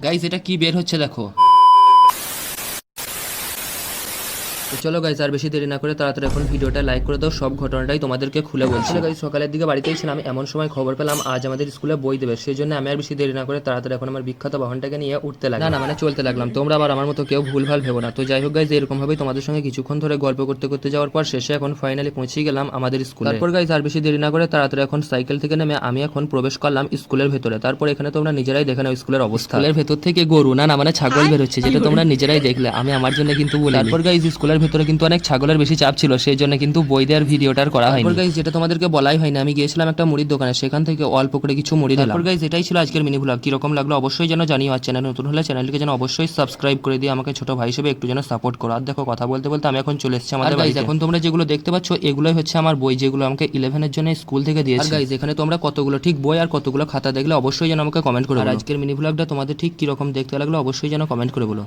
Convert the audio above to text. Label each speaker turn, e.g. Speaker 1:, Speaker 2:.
Speaker 1: Guys এটা কি বের হচ্ছে দেখো। তো চলো গাইজ আর বেশি দেরি না করে তাড়াতাড়ি এখন ভিডিওটা লাইক করে দাও, সব ঘটনাটাই তোমাদেরকে খুলে বলছি। গাইজ সকালের দিকে বাড়িতেই ছিলাম, এমন সময় খবর পেলাম আজ আমাদের স্কুলে বই দেবে। সেই জন্য আমি আর বেশি দেরি না করে তাড়াতাড়ি এখন আমার বিখ্যাত বাহনটাকে নিয়ে উঠতে লাগলাম, মানে চলতে লাগলাম। তোমরা আবার আমার মতো কেউ ভুলভাল ভেবো না। তো যাই হোক গাইজ, এরকম ভাবেই তোমাদের সঙ্গে কিছুক্ষণ ধরে গল্প করতে করতে যাওয়ার পর শেষে এখন ফাইনালি পৌঁছে গেলাম আমাদের স্কুলে। তারপর গাইজ আর বেশি দেরি না করে তাড়াতাড়ি এখন সাইকেল থেকে নেমে আমি এখন প্রবেশ করলাম স্কুলের ভেতরে। তারপর এখানে তোমরা নিজেরাই দেখে নাও স্কুলের অবস্থা। স্কুলের ভেতর থেকে গরু না মানে ছাগল বের হচ্ছে, যেটা তোমরা নিজেরাই দেখলে, আমি আমার জন্য কিন্তু বলি। তারপর গাইজ স্কুলের ভেতরে কিন্তু অনেক ছাগলের বেশি চাপ ছিল, সেই জন্য কিন্তু বই দেওয়ার ভিডিওটার করা হয়নি। তারপর গাইজ যেটা তোমাদেরকে বলাই হয়নি, আমি গিয়েছিলাম একটা মুড়ির দোকানে, সেখান থেকে অল্প করে কিছু মুড়ি দিলাম। তারপর গাইজ এটাই ছিল আজকের মিনি ভ্লগ। কিরকম লাগলো অবশ্যই যেন জানিও, আর চ্যানেল নতুন হলে চ্যানেলটিকে যেন অবশ্যই সাবস্ক্রাইব করে দিয়ে আমাকে ছোট ভাই হিসেবে একটু যেন সাপোর্ট করো। আর দেখো কথা বলতে বলতে আমি এখন চলে এসেছি আমাদের বাড়িতে। এখন তোমরা যেগুলো দেখতে পাচ্ছ এগুলোই হচ্ছে আমার বই, যেগুলো আমাকে 11 জন্য স্কুল থেকে দিয়েছে। আর গাইজ এখানে তোমরা কতগুলো ঠিক বই আর কতগুলো খাতা দেখলে অবশ্যই যেন আমাকে কমেন্ট করে। আর আজকের মিনি ভ্লগটা তোমাদের ঠিক কিরকম দেখতে লাগলো অবশ্যই যেন কমেন্ট করে বলো।